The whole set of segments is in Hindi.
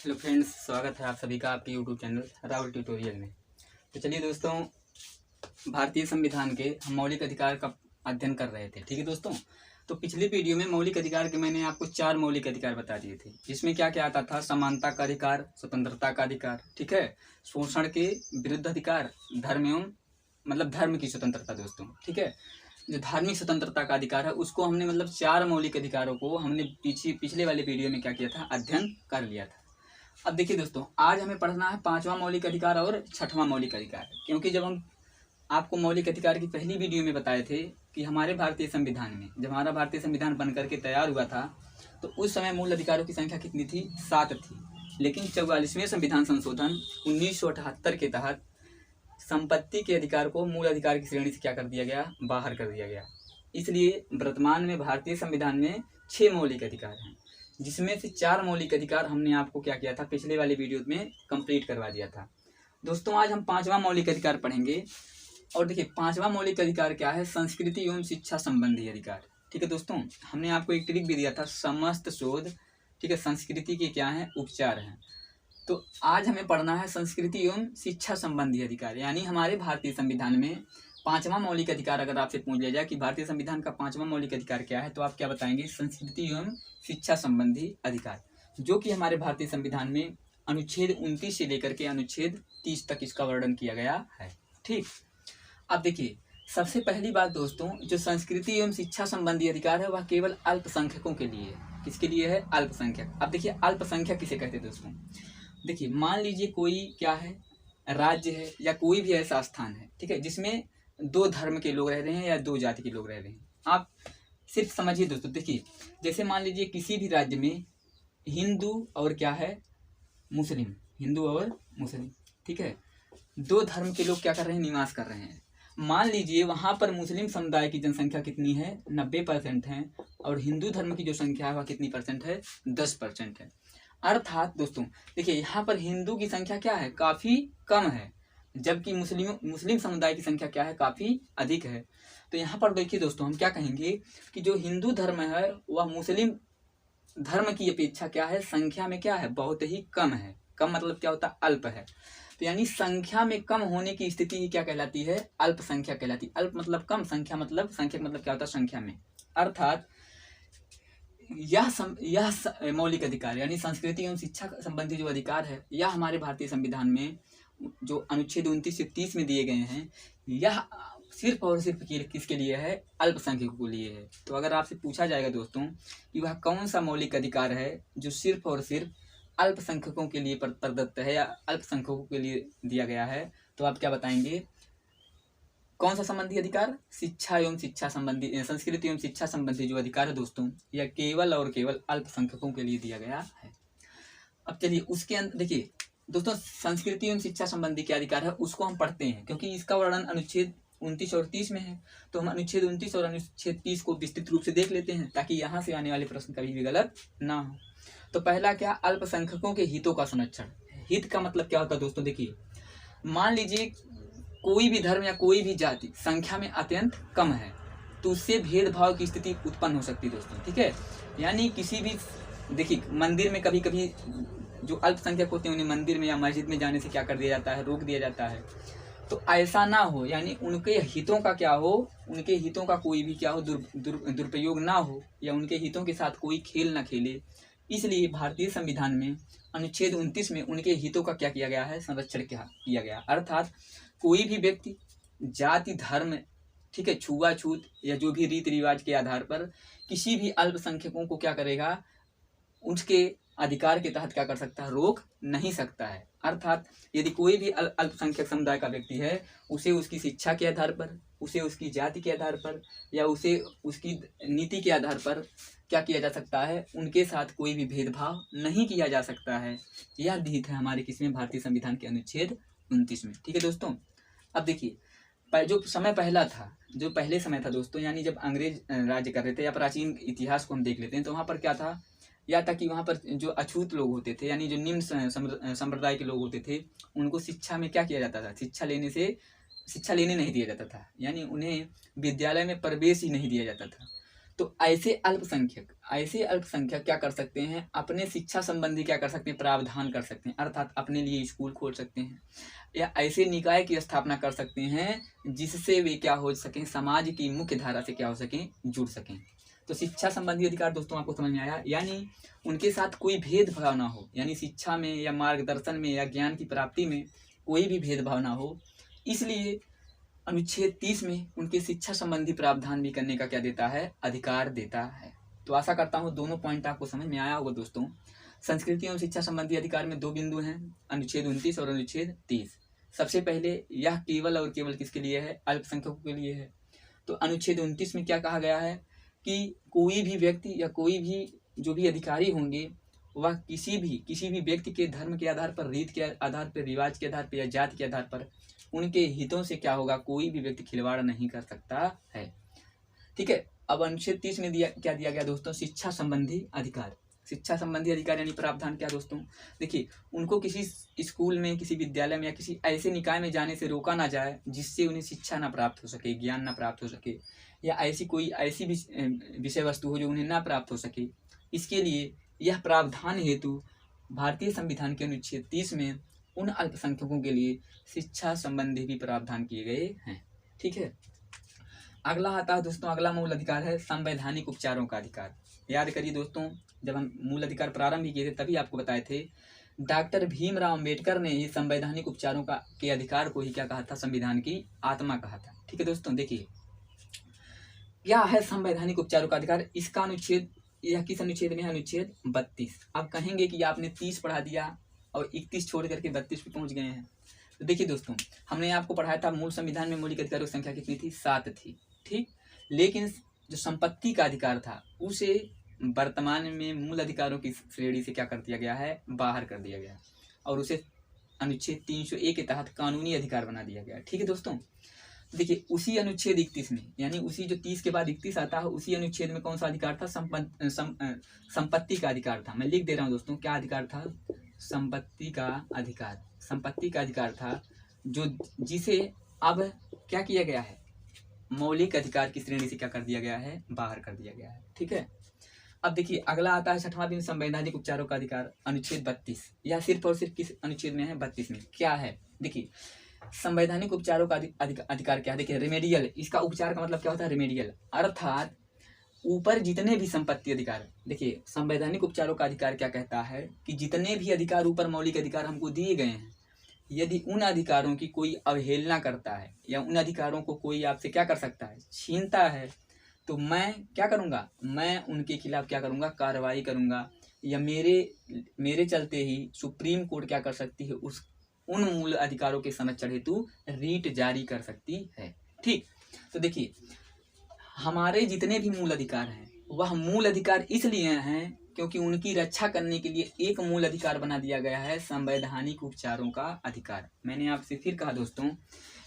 हेलो फ्रेंड्स, स्वागत है आप सभी का आपके यूट्यूब चैनल राहुल ट्यूटोरियल में। तो चलिए दोस्तों, भारतीय संविधान के हम मौलिक अधिकार का अध्ययन कर रहे थे। ठीक है दोस्तों, तो पिछली वीडियो में मौलिक अधिकार के मैंने आपको 4 मौलिक अधिकार बता दिए थे, जिसमें क्या क्या आता था। समानता का अधिकार, स्वतंत्रता का अधिकार, ठीक है, शोषण के विरुद्ध अधिकार, धर्म एवं धर्म की स्वतंत्रता दोस्तों, ठीक है। जो धार्मिक स्वतंत्रता का अधिकार है उसको हमने 4 मौलिक अधिकारों को हमने पिछले वाले वीडियो में क्या किया था, अध्ययन कर लिया था। अब देखिए दोस्तों, आज हमें पढ़ना है 5वां मौलिक अधिकार और 6वां मौलिक अधिकार। क्योंकि जब हम आपको मौलिक अधिकार की पहली वीडियो में बताए थे कि हमारे भारतीय संविधान में, जब हमारा भारतीय संविधान बन करके तैयार हुआ था, तो उस समय मूल अधिकारों की संख्या कितनी थी? 7 थी। लेकिन 44वें संविधान संशोधन 1978 के तहत संपत्ति के अधिकार को मूल अधिकार की श्रेणी से क्या कर दिया गया? बाहर कर दिया गया। इसलिए वर्तमान में भारतीय संविधान में 6 मौलिक अधिकार हैं, जिसमें से 4 मौलिक अधिकार हमने आपको क्या किया था, पिछले वाले वीडियो में कंप्लीट करवा दिया था। दोस्तों, आज हम 5वां मौलिक अधिकार पढ़ेंगे। और देखिए, 5वां मौलिक अधिकार क्या है? संस्कृति एवं शिक्षा संबंधी अधिकार। ठीक है दोस्तों, हमने आपको एक ट्रिक भी दिया था, समस्त शोध, ठीक है, संस्कृति के क्या है? उपचार हैं। तो आज हमें पढ़ना है संस्कृति एवं शिक्षा संबंधी अधिकार। यानी हमारे भारतीय संविधान में 5वां मौलिक अधिकार अगर आपसे पूछ लिया जाए कि भारतीय संविधान का 5वां मौलिक अधिकार क्या है, तो आप क्या बताएंगे? संस्कृति एवं शिक्षा संबंधी अधिकार, जो कि हमारे भारतीय संविधान में अनुच्छेद 29 से लेकर के अनुच्छेद 30 तक इसका वर्णन किया गया है। ठीक, अब देखिए, सबसे पहली बात दोस्तों, जो संस्कृति एवं शिक्षा संबंधी अधिकार है वह केवल अल्पसंख्यकों के लिए है। किसके लिए है? अल्पसंख्यक। अब देखिए, अल्पसंख्यक किसे कहते हैं दोस्तों? देखिए, मान लीजिए कोई क्या है, राज्य है या कोई भी ऐसा स्थान है, ठीक है, जिसमें 2 धर्म के लोग रह रहे हैं या 2 जाति के लोग रह रहे हैं। आप सिर्फ समझिए दोस्तों। देखिए, जैसे मान लीजिए किसी भी राज्य में हिंदू और क्या है, मुस्लिम, हिंदू और मुस्लिम, ठीक है, 2 धर्म के लोग क्या कर रहे हैं? निवास कर रहे हैं। मान लीजिए वहां पर मुस्लिम समुदाय की जनसंख्या कितनी है? 90% है, और हिंदू धर्म की जो संख्या है वह कितनी परसेंट है? 10% है। अर्थात दोस्तों देखिए, यहाँ पर हिंदू की संख्या क्या है? काफी कम है, जबकि मुस्लिम समुदाय की संख्या क्या है? काफी अधिक है। तो यहाँ पर देखिए दोस्तों, हम क्या कहेंगे कि जो हिंदू धर्म है वह मुस्लिम धर्म की अपेक्षा क्या है? संख्या में क्या है? बहुत ही कम है। कम मतलब क्या होता है? अल्प है। तो यानी संख्या में कम होने की स्थिति ही क्या कहलाती है? अल्पसंख्यक कहलाती है। अल्प मतलब कम, संख्या मतलब, संख्यक मतलब क्या होता है? संख्या में। अर्थात यह मौलिक अधिकार यानी संस्कृति एवं शिक्षा संबंधी जो अधिकार है, यह हमारे भारतीय संविधान में जो अनुच्छेद 29 से 30 में दिए गए हैं, यह सिर्फ और सिर्फ किसके लिए है? अल्पसंख्यकों के लिए है। तो अगर आपसे पूछा जाएगा दोस्तों कि वह कौन सा मौलिक अधिकार है जो सिर्फ और सिर्फ अल्पसंख्यकों के लिए प्रदत्त है या अल्पसंख्यकों के लिए दिया गया है, तो आप क्या बताएंगे? कौन सा संबंधी अधिकार? शिक्षा एवं शिक्षा संबंधी, संस्कृति एवं शिक्षा संबंधी जो अधिकार है दोस्तों, यह केवल और केवल अल्पसंख्यकों के लिए दिया गया है। अब चलिए उसके अंदर देखिए दोस्तों, संस्कृति एवं शिक्षा संबंधी क्या अधिकार है उसको हम पढ़ते हैं, क्योंकि इसका वर्णन अनुच्छेद 29 और 30 में है। तो हम अनुच्छेद 29 और अनुच्छेद 30 को विस्तृत रूप से देख लेते हैं, ताकि यहाँ से आने वाले प्रश्न कभी भी गलत ना हो। तो पहला क्या? अल्पसंख्यकों के हितों का संरक्षण। हित का मतलब क्या होता है दोस्तों? देखिए, मान लीजिए कोई भी धर्म या कोई भी जाति संख्या में अत्यंत कम है, तो उससे भेदभाव की स्थिति उत्पन्न हो सकती है दोस्तों, ठीक है। यानी किसी भी, देखिए, मंदिर में कभी कभी जो अल्पसंख्यक होते हैं उन्हें मंदिर में या मस्जिद में जाने से क्या कर दिया जाता है? रोक दिया जाता है। तो ऐसा ना हो, यानी उनके हितों का क्या हो, उनके हितों का कोई भी क्या हो, दुरुपयोग ना हो, या उनके हितों के साथ कोई खेल ना खेले। इसलिए भारतीय संविधान में अनुच्छेद 29 में उनके हितों का क्या किया गया है? संरक्षण किया गया। अर्थात कोई भी व्यक्ति जाति, धर्म, ठीक है, छुआछूत या जो भी रीति रिवाज के आधार पर किसी भी अल्पसंख्यकों को क्या करेगा? उसके अधिकार के तहत क्या कर सकता है? रोक नहीं सकता है। अर्थात यदि कोई भी अल्पसंख्यक समुदाय का व्यक्ति है, उसे उसकी शिक्षा के आधार पर, उसे उसकी जाति के आधार पर, या उसे उसकी नीति के आधार पर क्या किया जा सकता है? उनके साथ कोई भी भेदभाव नहीं किया जा सकता है। यह निहित है हमारे किसमें? भारतीय संविधान के अनुच्छेद 29 में। ठीक है दोस्तों, अब देखिए, जो समय पहला था, जो पहले समय था दोस्तों, यानी जब अंग्रेज राज्य कर रहे थे, या प्राचीन इतिहास को हम देख लेते हैं, तो वहाँ पर क्या था? या था कि वहाँ पर जो अछूत लोग होते थे, यानी जो निम्न संप्रदाय के लोग होते थे, उनको शिक्षा में क्या किया जाता था? शिक्षा लेने नहीं दिया जाता था, यानी उन्हें विद्यालय में प्रवेश ही नहीं दिया जाता था। तो ऐसे अल्पसंख्यक क्या कर सकते हैं, अपने शिक्षा संबंधी क्या कर सकते हैं, प्रावधान कर सकते हैं, अर्थात अपने लिए स्कूल खोल सकते हैं या ऐसे निकाय की स्थापना कर सकते हैं जिससे वे क्या हो सकें, समाज की मुख्य धारा से क्या हो सकें, जुड़ सकें। तो शिक्षा संबंधी अधिकार दोस्तों आपको समझ में आया, यानी उनके साथ कोई भेदभाव ना हो, यानी शिक्षा में या मार्गदर्शन में या ज्ञान की प्राप्ति में कोई भी भेदभाव ना हो, इसलिए अनुच्छेद 30 में उनके शिक्षा संबंधी प्रावधान भी करने का क्या देता है, अधिकार देता है। तो आशा करता हूँ दोनों पॉइंट आपको समझ में आया होगा दोस्तों। संस्कृति एवं शिक्षा संबंधी अधिकार में 2 बिंदु हैं, अनुच्छेद 29 और अनुच्छेद 30। सबसे पहले यह केवल और केवल किसके लिए है, अल्पसंख्यकों के लिए है। तो अनुच्छेद 29 में क्या कहा गया है कि कोई भी व्यक्ति या कोई भी जो भी अधिकारी होंगे वह किसी भी व्यक्ति के धर्म के आधार पर, रीत के आधार पर, रिवाज के आधार पर या जाति के आधार पर उनके हितों से क्या होगा, कोई भी व्यक्ति खिलवाड़ नहीं कर सकता है। ठीक है। अब अनुच्छेद 30 में क्या दिया गया दोस्तों, शिक्षा संबंधी अधिकार। शिक्षा संबंधी अधिकार यानी प्रावधान क्या दोस्तों, देखिए उनको किसी स्कूल में, किसी विद्यालय में या किसी ऐसे निकाय में जाने से रोका ना जाए जिससे उन्हें शिक्षा ना प्राप्त हो सके, ज्ञान ना प्राप्त हो सके, या ऐसी विषय वस्तु हो जो उन्हें ना प्राप्त हो सके। इसके लिए यह प्रावधान हेतु भारतीय संविधान के अनुच्छेद 30 में उन अल्पसंख्यकों के लिए शिक्षा संबंधी भी प्रावधान किए गए हैं। ठीक है। अगला आता है दोस्तों, अगला मूल अधिकार है संवैधानिक उपचारों का अधिकार। याद करिए दोस्तों, जब हम मूल अधिकार प्रारंभ किए थे तभी आपको बताए थे, डॉक्टर भीमराव अंबेडकर ने ही संवैधानिक उपचारों के अधिकार को ही क्या कहा था, संविधान की आत्मा कहा था। ठीक है दोस्तों, देखिए क्या है संवैधानिक उपचारों का अधिकार। इसका अनुच्छेद, यह किस अनुच्छेद में है, अनुच्छेद 32। अब कहेंगे कि आपने 30 पढ़ा दिया और 31 छोड़ करके 32 पे पहुंच गए हैं। तो देखिए दोस्तों, हमने आपको पढ़ाया था मूल संविधान में मौलिक अधिकारों की संख्या कितनी थी, 7 थी। ठीक, लेकिन जो संपत्ति का अधिकार था उसे वर्तमान में मूल अधिकारों की श्रेणी से क्या कर दिया गया है, बाहर कर दिया गया और उसे अनुच्छेद 301 के तहत कानूनी अधिकार बना दिया गया। ठीक है दोस्तों, देखिए उसी अनुच्छेद 31 में, यानी उसी जो 30 के बाद 31 आता है, उसी अनुच्छेद में कौन सा अधिकार था, संपत्ति का अधिकार था। मैं लिख दे रहा हूँ दोस्तों, क्या अधिकार था, संपत्ति का अधिकार। संपत्ति का अधिकार था जो जिसे अब क्या किया गया है, मौलिक अधिकार की श्रेणी से क्या कर दिया गया है, बाहर कर दिया गया है। ठीक है। अब देखिए अगला आता है 6वां बिंदु, संवैधानिक उपचारों का अधिकार, अनुच्छेद 32। यह सिर्फ और सिर्फ किस अनुच्छेद में है, 32 में। क्या है, देखिए संवैधानिक उपचारों का अधिकार क्या है, देखिए रेमेडियल। इसका उपचार का मतलब क्या होता है, रेमेडियल, अर्थात ऊपर जितने भी संपत्ति अधिकार। देखिए संवैधानिक उपचारों का अधिकार क्या कहता है कि जितने भी अधिकार ऊपर मौलिक अधिकार हमको दिए गए हैं, यदि उन अधिकारों की कोई अवहेलना करता है या उन अधिकारों को कोई आपसे क्या कर सकता है, छीनता है, तो मैं क्या करूँगा, मैं उनके खिलाफ क्या करूँगा, कार्रवाई करूँगा, या मेरे चलते ही सुप्रीम कोर्ट क्या कर सकती है, उन मूल अधिकारों के संरक्षण हेतु रीट जारी कर सकती है। ठीक, तो देखिए हमारे जितने भी मूल अधिकार हैं वह मूल अधिकार इसलिए हैं क्योंकि उनकी रक्षा करने के लिए एक मूल अधिकार बना दिया गया है, संवैधानिक उपचारों का अधिकार। मैंने आपसे फिर कहा दोस्तों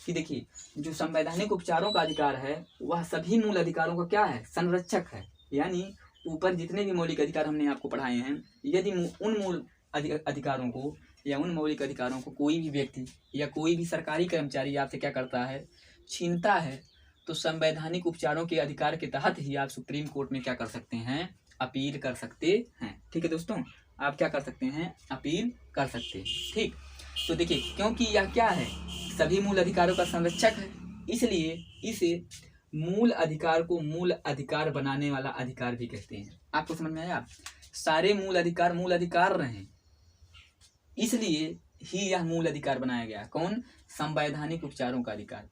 कि देखिए जो संवैधानिक उपचारों का अधिकार है वह सभी मूल अधिकारों का क्या है, संरक्षक है। यानी ऊपर जितने भी मौलिक अधिकार हमने आपको पढ़ाए हैं, यदि उन मूल अधिकारों को या उन मौलिक अधिकारों को कोई भी व्यक्ति या कोई भी सरकारी कर्मचारी आपसे क्या करता है, छीनता है, तो संवैधानिक उपचारों के अधिकार के तहत ही आप सुप्रीम कोर्ट में क्या कर सकते हैं, अपील कर सकते हैं। ठीक है दोस्तों, आप क्या कर सकते हैं, अपील कर सकते हैं। ठीक, तो देखिए क्योंकि यह क्या है, सभी मूल अधिकारों का संरक्षक है, इसलिए इसे मूल अधिकार को मूल अधिकार बनाने वाला अधिकार भी कहते हैं। आपको समझ में आया, सारे मूल अधिकार रहें, इसलिए ही यह मूल अधिकार बनाया गया। कौन, संवैधानिक उपचारों का अधिकार।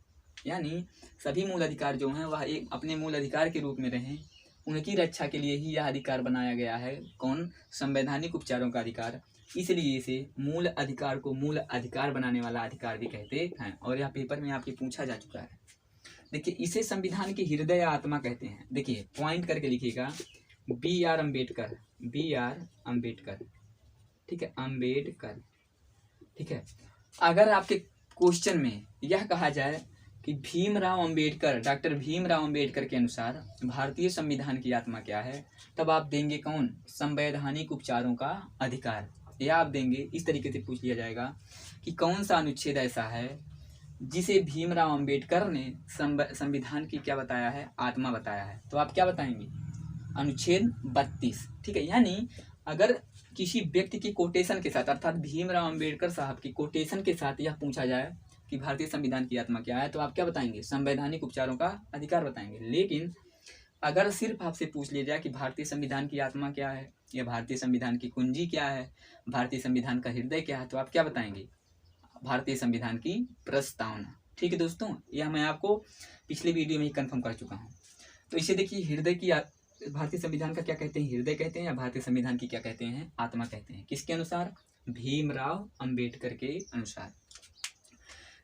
यानी सभी मूल अधिकार जो हैं वह एक अपने मूल अधिकार के रूप में रहें, उनकी रक्षा के लिए ही यह अधिकार बनाया गया है। कौन, संवैधानिक उपचारों का अधिकार। इसलिए इसे मूल अधिकार को मूल अधिकार बनाने वाला अधिकार भी कहते हैं, और यह पेपर में आपके पूछा जा चुका है। देखिए इसे संविधान की हृदय या आत्मा कहते हैं। देखिए पॉइंट करके लिखिएगा, BR अम्बेडकर, BR अम्बेडकर। ठीक है, अम्बेडकर। ठीक है, अगर आपके क्वेश्चन में यह कहा जाए कि भीमराव अंबेडकर, डॉक्टर भीमराव अंबेडकर के अनुसार भारतीय संविधान की आत्मा क्या है, तब आप देंगे कौन, संवैधानिक उपचारों का अधिकार। या आप देंगे, इस तरीके से पूछ लिया जाएगा कि कौन सा अनुच्छेद ऐसा है जिसे भीमराव अंबेडकर ने संविधान की क्या बताया है, आत्मा बताया है, तो आप क्या बताएंगे, अनुच्छेद 32, ठीक है। यानी अगर किसी व्यक्ति की कोटेशन के साथ अर्थात भीमराव अंबेडकर साहब की कोटेशन के साथ यह पूछा जाए कि भारतीय संविधान की आत्मा क्या है, तो आप क्या बताएंगे? संवैधानिक उपचारों का अधिकार बताएंगे। लेकिन अगर सिर्फ आपसे पूछ लिया जाए कि भारतीय संविधान की आत्मा क्या है या भारतीय संविधान की कुंजी क्या है, भारतीय संविधान का हृदय क्या है, तो आप क्या बताएंगे? भारतीय संविधान की प्रस्तावना, ठीक है दोस्तों। यह मैं आपको पिछले वीडियो में ही कंफर्म कर चुका हूँ। तो इसे देखिए, हृदय की भारतीय संविधान का क्या कहते हैं? हृदय कहते हैं, या भारतीय संविधान की क्या कहते हैं? आत्मा कहते हैं। किसके अनुसार? भीमराव अंबेडकर के अनुसार।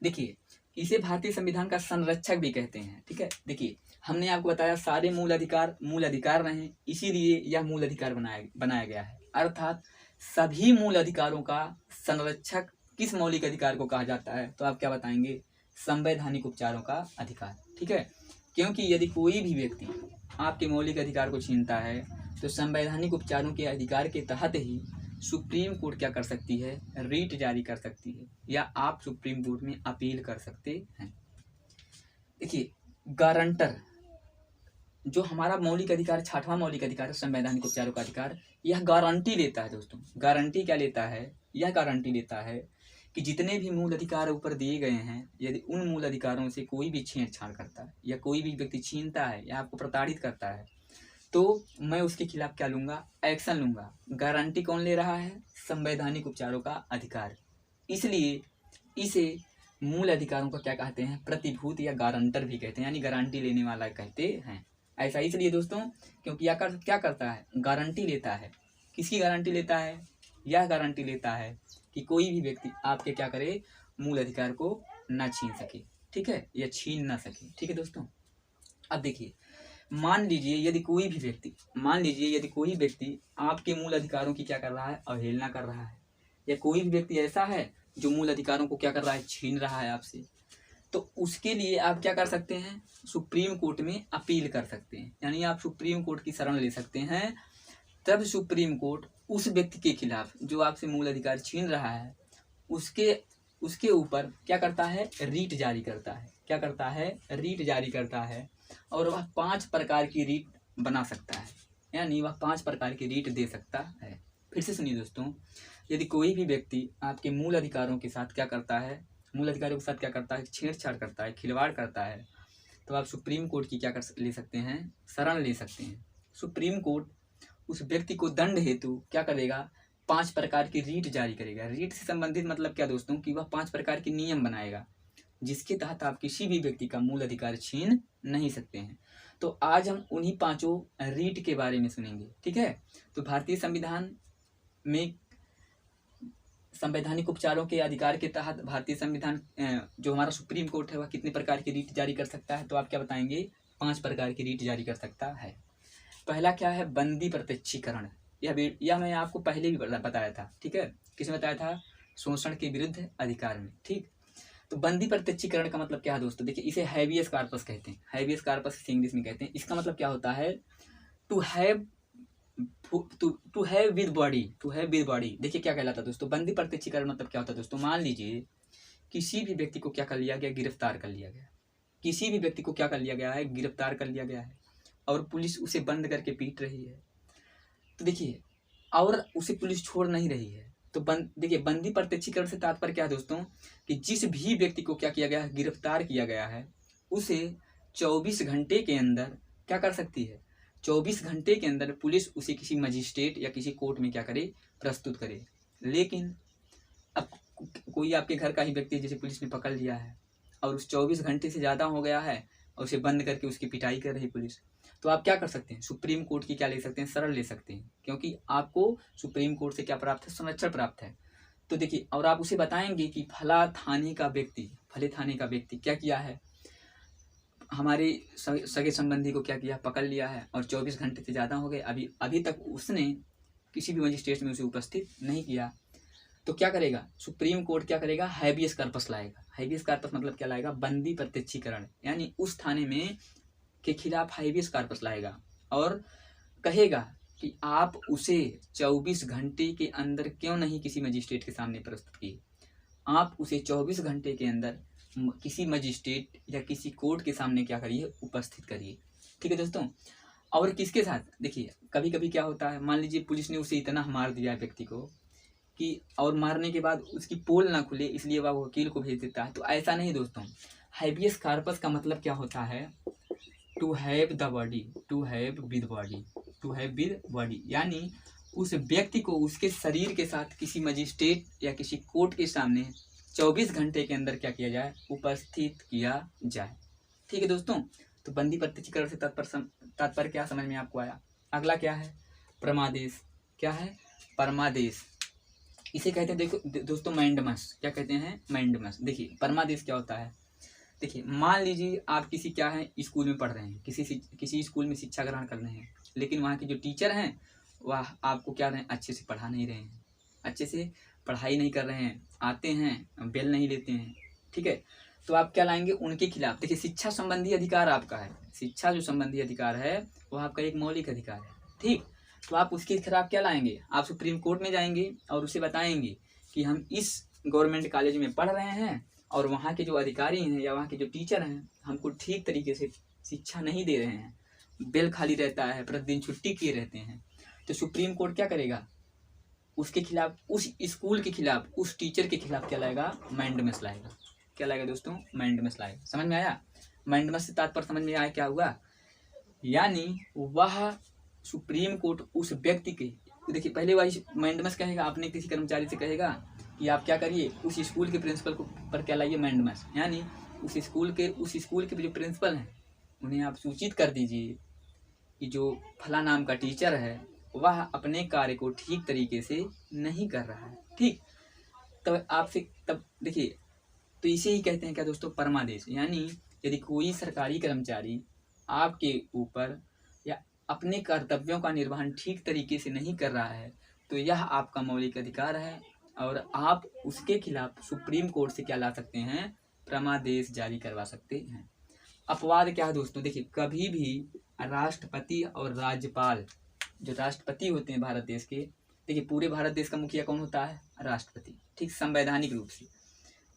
देखिए, इसे भारतीय संविधान का संरक्षक भी कहते हैं, ठीक है। देखिए, हमने आपको बताया सारे मूल अधिकार रहे, इसीलिए यह मूल अधिकार बनाया गया है। अर्थात सभी मूल अधिकारों का संरक्षक किस मौलिक अधिकार को कहा जाता है? तो आप क्या बताएंगे? संवैधानिक उपचारों का अधिकार, ठीक है। क्योंकि यदि कोई भी व्यक्ति आपके मौलिक अधिकार को छीनता है तो संवैधानिक उपचारों के अधिकार के तहत ही सुप्रीम कोर्ट क्या कर सकती है? रीट जारी कर सकती है, या आप सुप्रीम कोर्ट में अपील कर सकते हैं। देखिए, गारंटर जो हमारा मौलिक अधिकार, 6वां मौलिक अधिकार है संवैधानिक उपचारों का अधिकार, यह गारंटी लेता है दोस्तों। गारंटी क्या लेता है? यह गारंटी लेता है कि जितने भी मूल अधिकार ऊपर दिए गए हैं, यदि उन मूल अधिकारों से कोई भी छेड़छाड़ करता है या कोई भी व्यक्ति छीनता है या आपको प्रताड़ित करता है, तो मैं उसके खिलाफ क्या लूँगा? एक्शन लूँगा। गारंटी कौन ले रहा है? संवैधानिक उपचारों का अधिकार। इसलिए इसे मूल अधिकारों का क्या कहते हैं? प्रतिभूत या गारंटर भी कहते हैं, यानी गारंटी लेने वाला कहते हैं। ऐसा इसलिए दोस्तों क्योंकि क्या करता है? गारंटी लेता है। किसकी गारंटी लेता है? यह गारंटी लेता है कि कोई भी व्यक्ति आपके क्या करे? मूल अधिकार को ना छीन सके, ठीक है, या छीन ना सके, ठीक है दोस्तों। अब देखिए, मान लीजिए यदि कोई व्यक्ति आपके मूल अधिकारों की क्या कर रहा है? अवहेलना कर रहा है, या कोई भी व्यक्ति ऐसा है जो मूल अधिकारों को क्या कर रहा है? छीन रहा है आपसे, तो उसके लिए आप क्या कर सकते हैं? सुप्रीम कोर्ट में अपील कर सकते हैं, यानी आप सुप्रीम कोर्ट की शरण ले सकते हैं। तब सुप्रीम कोर्ट उस व्यक्ति के खिलाफ जो आपसे मूल अधिकार छीन रहा है उसके ऊपर क्या करता है? रीट जारी करता है। क्या करता है? रीट जारी करता है, और वह 5 प्रकार की रीट बना सकता है, यानी वह 5 प्रकार की रीट दे सकता है। फिर से सुनिए दोस्तों, यदि कोई भी व्यक्ति आपके मूल अधिकारों के साथ क्या करता है? छेड़छाड़ करता है, खिलवाड़ करता है, तो आप सुप्रीम कोर्ट की क्या ले सकते हैं? शरण ले सकते हैं। सुप्रीम कोर्ट उस व्यक्ति को दंड हेतु क्या करेगा? 5 प्रकार की रीट जारी करेगा। रीट से संबंधित मतलब क्या दोस्तों? कि वह 5 प्रकार के नियम बनाएगा जिसके तहत आप किसी भी व्यक्ति का मूल अधिकार छीन नहीं सकते हैं। तो आज हम उन्हीं 5 रीट के बारे में सुनेंगे, ठीक है। तो भारतीय संविधान में संवैधानिक उपचारों के अधिकार के तहत भारतीय संविधान जो हमारा सुप्रीम कोर्ट है वह कितने प्रकार की रीट जारी कर सकता है? तो आप क्या बताएंगे? 5 प्रकार की रीट जारी कर सकता है। पहला क्या है? बंदी प्रत्यक्षीकरण। यह मैं आपको पहले भी बताया था, ठीक है। किसमें बताया था? शोषण के विरुद्ध अधिकार में, ठीक। तो बंदी प्रत्यक्षीकरण का मतलब क्या है दोस्तों? देखिए, इसे हैबियस कॉर्पस कहते हैं। हैबियस कॉर्पस इंग्लिश में कहते हैं। इसका मतलब क्या होता है? To have with body. देखिए क्या कहलाता है दोस्तों? बंदी प्रत्यक्षीकरण मतलब क्या होता है दोस्तों? मान लीजिए किसी भी व्यक्ति को क्या कर लिया गया? गिरफ्तार कर लिया गया। किसी भी व्यक्ति को क्या कर लिया गया है? गिरफ्तार कर लिया गया है, और पुलिस उसे बंद करके पीट रही है। तो देखिए, और उसे पुलिस छोड़ नहीं रही है, तो देखिए, बंदी प्रत्यक्षीकरण से तात्पर्य क्या है दोस्तों? कि जिस भी व्यक्ति को क्या किया गया है? गिरफ्तार किया गया है, उसे 24 घंटे के अंदर क्या कर सकती है? 24 घंटे के अंदर पुलिस उसे किसी मजिस्ट्रेट या किसी कोर्ट में क्या करे? प्रस्तुत करे। लेकिन अब कोई आपके घर का ही व्यक्ति जिसे पुलिस ने पकड़ लिया है और उस 24 घंटे से ज़्यादा हो गया है और उसे बंद करके उसकी पिटाई कर रही पुलिस, तो आप क्या कर सकते हैं? सुप्रीम कोर्ट की क्या ले सकते हैं? शरण ले सकते हैं, क्योंकि आपको सुप्रीम कोर्ट से क्या प्राप्त है? संरक्षण प्राप्त है। तो देखिए, और आप उसे बताएंगे कि फले थाने का व्यक्ति क्या किया है? हमारे सगे संबंधी को क्या किया? पकड़ लिया है, और 24 घंटे से ज़्यादा हो गए, अभी तक उसने किसी भी मजिस्ट्रेट में उसे उपस्थित नहीं किया। तो क्या करेगा? सुप्रीम कोर्ट क्या करेगा? हैबियस कॉर्पस लाएगा। हैबियस कॉर्पस मतलब क्या लाएगा? बंदी प्रत्यक्षीकरण, यानी उस थाने में के खिलाफ हैबियस कॉर्पस लाएगा और कहेगा कि आप उसे 24 घंटे के अंदर क्यों नहीं किसी मजिस्ट्रेट के सामने प्रस्तुत किए। आप उसे 24 घंटे के अंदर किसी मजिस्ट्रेट या किसी कोर्ट के सामने क्या करिए? उपस्थित करिए, ठीक है दोस्तों। और किसके साथ, देखिए कभी कभी क्या होता है, मान लीजिए पुलिस ने उसे इतना मार दिया व्यक्ति को कि, और मारने के बाद उसकी पोल ना खुले इसलिए वह वकील को भेज देता है। तो ऐसा नहीं दोस्तों, हैबियस कार्पस का मतलब क्या होता है, to have the body, to have with body, to have with body, यानी उस व्यक्ति को उसके शरीर के साथ किसी मजिस्ट्रेट या किसी कोर्ट के सामने 24 घंटे के अंदर क्या किया जाए, उपस्थित किया जाए। ठीक है दोस्तों, तो बंदी प्रत्यक्षीकरण से तात्पर्य क्या समझ में आपको आया। अगला क्या है, परमादेश। क्या है, परमादेश, इसे कहते हैं देखो दोस्तों मैंडमस। क्या कहते हैं, मैंडमस। देखिए परमादेश क्या होता है, देखिए मान लीजिए आप किसी क्या है स्कूल में पढ़ रहे हैं, किसी स्कूल में शिक्षा ग्रहण कर रहे हैं, लेकिन वहाँ के जो टीचर हैं वह आपको क्या रहे हैं, अच्छे से पढ़ा नहीं रहे हैं, अच्छे से पढ़ाई नहीं कर रहे हैं, आते हैं बेल नहीं लेते हैं। ठीक है, तो आप क्या लाएंगे उनके खिलाफ। देखिए शिक्षा संबंधी अधिकार आपका है, शिक्षा जो संबंधी अधिकार है वो आपका एक मौलिक अधिकार है। ठीक, तो आप उसके खिलाफ क्या लाएंगे, आप सुप्रीम कोर्ट में जाएंगे और उसे बताएंगे कि हम इस गवर्नमेंट कॉलेज में पढ़ रहे हैं और वहाँ के जो अधिकारी हैं या वहाँ के जो टीचर हैं हमको ठीक तरीके से शिक्षा नहीं दे रहे हैं, बेल खाली रहता है, प्रतिदिन छुट्टी किए रहते हैं। तो सुप्रीम कोर्ट क्या करेगा, उसके खिलाफ, उस स्कूल के खिलाफ, उस टीचर के खिलाफ क्या लाएगा, मैंडमस लाएगा। क्या लाएगा दोस्तों, मैंडमस लाएगा। समझ में आया, मैंडमस से तात्पर्य समझ में आया क्या हुआ, यानी वह सुप्रीम कोर्ट उस व्यक्ति के, देखिए पहले वही मैंडमस कहेगा, आपने किसी कर्मचारी से कहेगा कि आप क्या करिए, उस स्कूल के प्रिंसिपल को पर क्या लाइए, मैंडमस, यानी उस स्कूल के जो प्रिंसिपल हैं उन्हें आप सूचित कर दीजिए कि जो फला नाम का टीचर है वह अपने कार्य को ठीक तरीके से नहीं कर रहा है। ठीक, तब आपसे, तब देखिए, तो इसे ही कहते हैं क्या दोस्तों, परमादेश। यानी यदि कोई सरकारी कर्मचारी आपके ऊपर या अपने कर्तव्यों का निर्वहन ठीक तरीके से नहीं कर रहा है तो यह आपका मौलिक अधिकार है और आप उसके खिलाफ सुप्रीम कोर्ट से क्या ला सकते हैं, परमादेश जारी करवा सकते हैं। अपवाद क्या है दोस्तों, देखिए कभी भी राष्ट्रपति और राज्यपाल, जो राष्ट्रपति होते हैं भारत देश के, देखिए पूरे भारत देश का मुखिया कौन होता है, राष्ट्रपति। ठीक, संवैधानिक रूप से,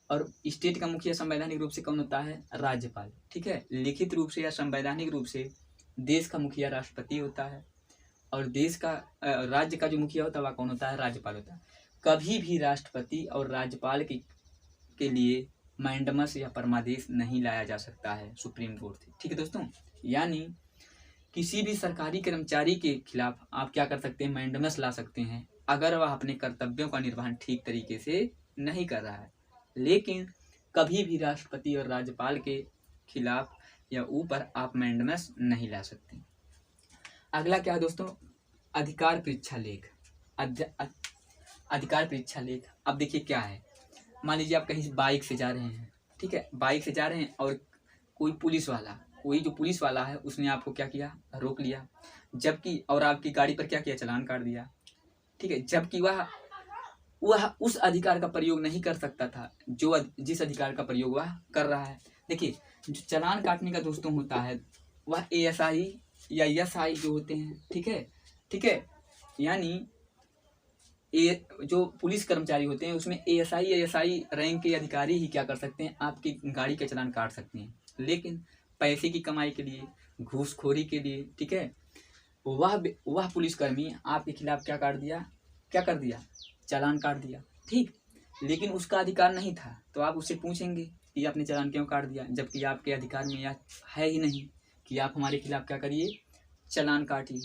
और स्टेट का मुखिया संवैधानिक रूप से कौन होता है, राज्यपाल। ठीक है, लिखित रूप से या संवैधानिक रूप से देश का मुखिया राष्ट्रपति होता है और देश का राज्य का जो मुखिया होता है वह कौन होता है, राज्यपाल होता है। कभी भी राष्ट्रपति और राज्यपाल के लिए मैंडमस या परमादेश नहीं लाया जा सकता है सुप्रीम कोर्ट से। ठीक है दोस्तों, यानी किसी भी सरकारी कर्मचारी के खिलाफ आप क्या कर सकते हैं, मैंडमस ला सकते हैं अगर वह अपने कर्तव्यों का निर्वहन ठीक तरीके से नहीं कर रहा है, लेकिन कभी भी राष्ट्रपति और राज्यपाल के खिलाफ या ऊपर आप मैंडमस नहीं ला सकते। अगला क्या है दोस्तों, अधिकार परीक्षा लेख। अधिकार परीक्षा लेख, अब देखिए क्या है, मान लीजिए आप कहीं बाइक से जा रहे हैं, ठीक है, बाइक से जा रहे हैं और कोई जो पुलिस वाला है उसने आपको क्या किया, रोक लिया, जबकि और आपकी गाड़ी पर क्या किया, चालान काट दिया। ठीक है, जबकि वह उस अधिकार का प्रयोग नहीं कर सकता था जिस अधिकार का प्रयोग वह कर रहा है। देखिए जो चालान काटने का दोस्तों होता है वह ASI या SI जो होते हैं, ठीक है, यानी जो पुलिस कर्मचारी होते हैं उसमें ASI या SI रैंक के अधिकारी ही क्या कर सकते हैं, आपकी गाड़ी का चालान काट सकते हैं। लेकिन पैसे की कमाई के लिए, घूसखोरी के लिए, ठीक है, वह पुलिसकर्मी आपके खिलाफ क्या कर दिया, चालान काट दिया। ठीक, लेकिन उसका अधिकार नहीं था, तो आप उससे पूछेंगे कि आपने चालान क्यों काट दिया, जबकि आपके अधिकार में यह है ही नहीं कि आप हमारे खिलाफ क्या करिए, चालान काटिए।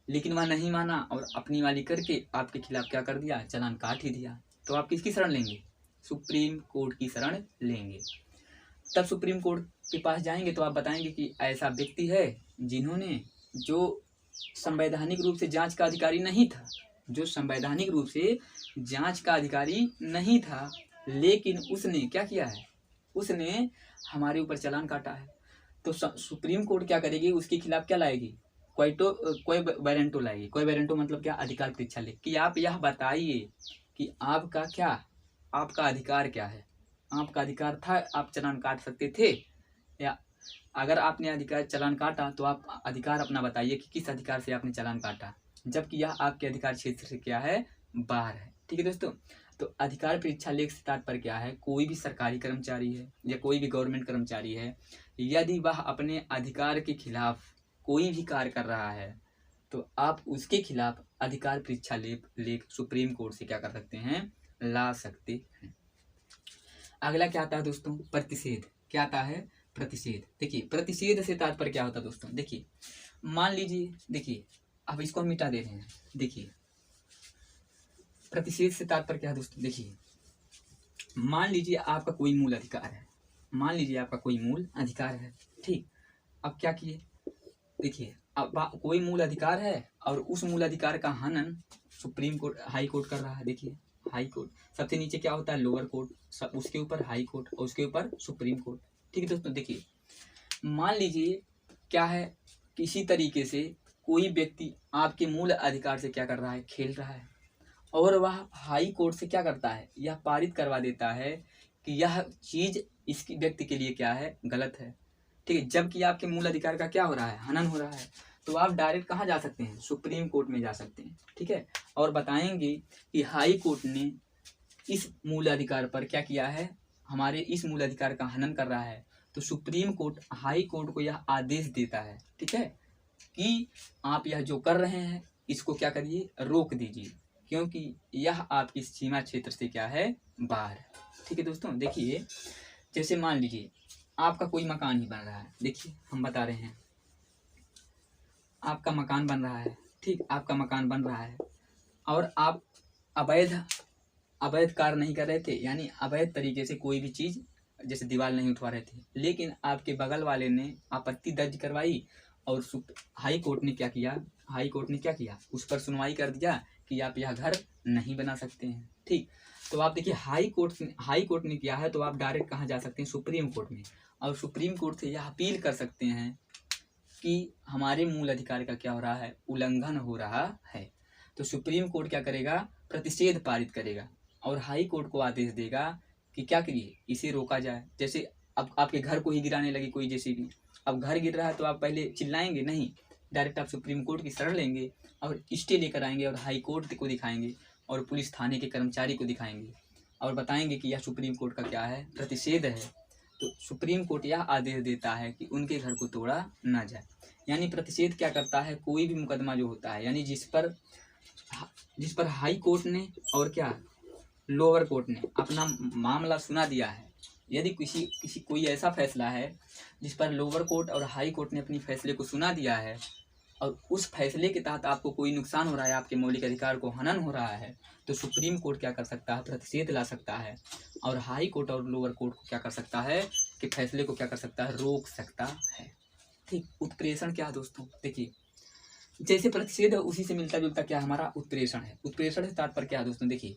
लेकिन वह नहीं माना और अपनी वाली करके आपके खिलाफ क्या कर दिया, चालान काट ही दिया। तो आप किसकी शरण लेंगे, सुप्रीम कोर्ट की शरण लेंगे। तब सुप्रीम कोर्ट के पास जाएंगे तो आप बताएंगे कि ऐसा व्यक्ति है जिन्होंने, जो संवैधानिक रूप से जांच का अधिकारी नहीं था, लेकिन उसने क्या किया है, उसने हमारे ऊपर चालान काटा है। तो सुप्रीम कोर्ट क्या करेगी, उसके खिलाफ क्या लाएगी, कोई वारंटो लाएगी। कोई वारंटो मतलब क्या, अधिकार परीक्षा लेख, कि आप यह बताइए कि आपका अधिकार क्या है, आपका अधिकार था, आप चालान काट सकते थे, या अगर आपने अधिकार चालान काटा तो आप अधिकार अपना बताइए कि किस अधिकार से आपने चालान काटा, जबकि यह आपके अधिकार क्षेत्र से क्या है, बाहर है। ठीक है दोस्तों, तो अधिकार परीक्षा लेख से तात्पर्य क्या है, कोई भी सरकारी कर्मचारी है या कोई भी गवर्नमेंट कर्मचारी है, यदि वह अपने अधिकार के खिलाफ कोई भी कार्य कर रहा है तो आप उसके खिलाफ अधिकार परीक्षा लेख सुप्रीम कोर्ट से क्या कर सकते हैं, ला सकते हैं। अगला क्या आता है दोस्तों, प्रतिषेध। क्या आता है, प्रतिषेध। देखिए प्रतिषेध से तात्पर्य क्या होता है दोस्तों, देखिए मान लीजिए, देखिए अब इसको हम मिटा दे रहे हैं। देखिए प्रतिषेध से तात्पर्य क्या है दोस्तों, देखिए मान लीजिए आपका कोई मूल अधिकार है, मान लीजिए आपका कोई मूल अधिकार है, ठीक। अब क्या किए, देखिए अब कोई मूल अधिकार है और उस मूल अधिकार का हनन सुप्रीम कोर्ट, हाई कोर्ट कर रहा है। देखिए हाई कोर्ट, सबसे नीचे क्या होता है, लोअर कोर्ट, उसके ऊपर हाई कोर्ट और उसके ऊपर सुप्रीम कोर्ट, ठीक है दोस्तों। देखिए मान लीजिए क्या है, किसी तरीके से कोई व्यक्ति आपके मूल अधिकार से क्या कर रहा है, खेल रहा है, और वह हाई कोर्ट से क्या करता है, यह पारित करवा देता है कि यह चीज इसकी व्यक्ति के लिए क्या है, गलत है, ठीक है। जबकि आपके मूल अधिकार का क्या हो रहा है, हनन हो रहा है, तो आप डायरेक्ट कहाँ जा सकते हैं, सुप्रीम कोर्ट में जा सकते हैं, ठीक है। और बताएंगे कि हाई कोर्ट ने इस मूल अधिकार पर क्या किया है, हमारे इस मूल अधिकार का हनन कर रहा है, तो सुप्रीम कोर्ट हाई कोर्ट को यह आदेश देता है, ठीक है, कि आप यह जो कर रहे हैं इसको क्या करिए, रोक दीजिए, क्योंकि यह आपकी सीमा क्षेत्र से क्या है, बाहर, ठीक है दोस्तों। देखिए जैसे मान लीजिए आपका कोई मकान ही बन रहा है, देखिए हम बता रहे हैं आपका मकान बन रहा है, ठीक, आपका मकान बन रहा है और आप अवैध कार्य नहीं कर रहे थे, यानी अवैध तरीके से कोई भी चीज़ जैसे दीवार नहीं उठवा रहे थे, लेकिन आपके बगल वाले ने आपत्ति दर्ज करवाई और हाई कोर्ट ने क्या किया, हाई कोर्ट ने क्या किया, उस पर सुनवाई कर दिया कि आप यह घर नहीं बना सकते हैं, ठीक। तो आप देखिए हाई कोर्ट ने किया है, तो आप डायरेक्ट कहाँ जा सकते हैं, सुप्रीम कोर्ट में, और सुप्रीम कोर्ट से यह अपील कर सकते हैं कि हमारे मूल अधिकार का क्या हो रहा है, उल्लंघन हो रहा है। तो सुप्रीम कोर्ट क्या करेगा, प्रतिषेध पारित करेगा और हाई कोर्ट को आदेश देगा कि क्या करिए, इसे रोका जाए। जैसे अब आपके घर को ही गिराने लगी कोई जेसीबी, अब घर गिर रहा है तो आप पहले चिल्लाएंगे नहीं, डायरेक्ट आप सुप्रीम कोर्ट की शरण लेंगे और स्टे लेकर आएंगे और हाई कोर्ट को दिखाएंगे और पुलिस थाने के कर्मचारी को दिखाएंगे और बताएंगे कि यह सुप्रीम कोर्ट का क्या है, प्रतिषेध है। तो सुप्रीम कोर्ट यह आदेश देता है कि उनके घर को तोड़ा ना जाए। यानी प्रतिषेध क्या करता है, कोई भी मुकदमा जो होता है, यानी जिस पर हाई कोर्ट ने और क्या लोअर कोर्ट ने अपना मामला सुना दिया है, यदि किसी कोई ऐसा फैसला है जिस पर लोअर कोर्ट और हाई कोर्ट ने अपनी फैसले को सुना दिया है और उस फैसले के तहत आपको कोई नुकसान हो रहा है, आपके मौलिक अधिकार को हनन हो रहा है, तो सुप्रीम कोर्ट क्या कर सकता है, प्रतिषेध ला सकता है और हाई कोर्ट और लोअर कोर्ट को क्या कर सकता है कि फैसले को क्या कर सकता है, रोक सकता है, ठीक। उत्प्रेषण क्या है दोस्तों, देखिए जैसे प्रतिषेध है उसी से मिलता जुलता क्या हमारा उत्प्रेषण है। उत्प्रेषण से तात्पर्य क्या है दोस्तों, देखिए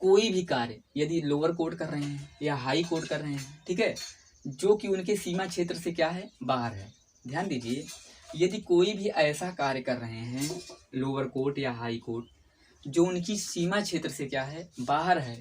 कोई भी कार्य यदि लोअर कोर्ट कर रहे हैं या हाई कोर्ट कर रहे हैं, ठीक है, जो कि उनके सीमा क्षेत्र से क्या है, बाहर है। ध्यान दीजिए, यदि कोई भी ऐसा कार्य कर रहे हैं लोअर कोर्ट या हाई कोर्ट जो उनकी सीमा क्षेत्र से क्या है, बाहर है,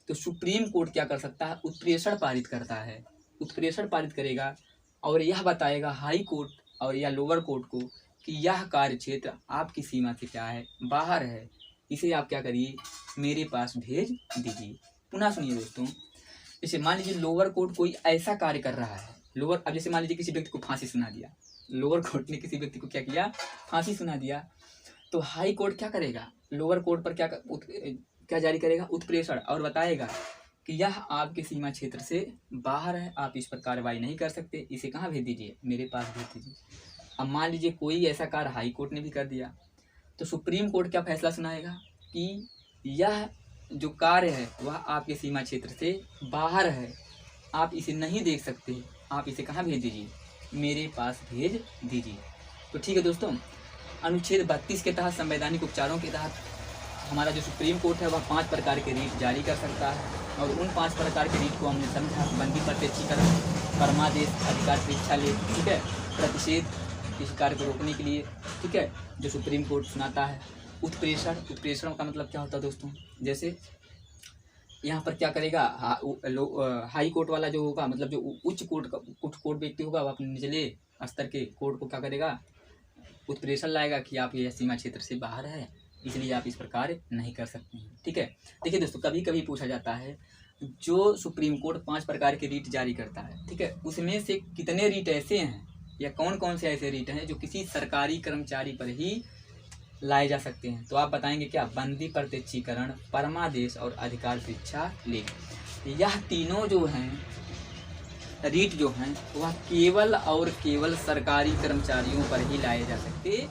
तो सुप्रीम कोर्ट क्या कर सकता है, उत्प्रेषण पारित करता है। उत्प्रेषण पारित करेगा और यह बताएगा हाई कोर्ट और या लोअर कोर्ट को कि यह कार्य क्षेत्र आपकी सीमा से क्या है, बाहर है, इसे आप क्या करिए, मेरे पास भेज दीजिए। पुनः सुनिए दोस्तों, जैसे मान लीजिए लोअर कोर्ट कोई ऐसा कार्य कर रहा है, अब जैसे मान लीजिए किसी व्यक्ति को फांसी सुना दिया, लोअर कोर्ट ने किसी व्यक्ति को क्या किया, फांसी सुना दिया, तो हाई कोर्ट क्या करेगा, लोअर कोर्ट पर क्या जारी करेगा, उत्प्रेषण, और बताएगा कि यह आपके सीमा क्षेत्र से बाहर है, आप इस पर कार्रवाई नहीं कर सकते, इसे कहाँ भेज दीजिए, मेरे पास भेज दीजिए। अब मान लीजिए कोई ऐसा कार्य हाई कोर्ट ने भी कर दिया, तो सुप्रीम कोर्ट क्या फैसला सुनाएगा कि यह जो कार्य है वह आपके सीमा क्षेत्र से बाहर है, आप इसे नहीं देख सकते, आप इसे कहाँ भेज दीजिए, मेरे पास भेज दीजिए। तो ठीक है दोस्तों, अनुच्छेद 32 के तहत संवैधानिक उपचारों के तहत हमारा जो सुप्रीम कोर्ट है वह 5 प्रकार के रीट जारी कर सकता है, और उन 5 प्रकार के रीट को हमने समझा, बंदी प्रत्यक्षीकरण, परमादेश, अधिकार परीक्षा ले, ठीक है, प्रतिषेध किसी कार्य को रोकने के लिए, ठीक है, जो सुप्रीम कोर्ट सुनाता है, उत्प्रेषण का मतलब क्या होता है दोस्तों, जैसे यहाँ पर क्या करेगा, हाई कोर्ट वाला जो होगा, मतलब जो उच्च कोर्ट व्यक्ति होगा, वह अपने निचले स्तर के कोर्ट को क्या करेगा, उत्प्रेषण लाएगा कि आप यह सीमा क्षेत्र से बाहर है, इसलिए आप इस प्रकार नहीं कर सकते हैं, ठीक है। देखिए दोस्तों, कभी कभी पूछा जाता है जो सुप्रीम कोर्ट 5 प्रकार के रीट जारी करता है, ठीक है, उसमें से कितने रीट ऐसे हैं या कौन कौन से ऐसे रीट हैं जो किसी सरकारी कर्मचारी पर ही लाए जा सकते हैं? तो आप बताएंगे क्या? बंदी प्रत्यक्षीकरण, परमादेश और अधिकार शिक्षा लेख। यह तीनों जो हैं रीट जो हैं वह केवल और केवल सरकारी कर्मचारियों पर ही लाए जा सकते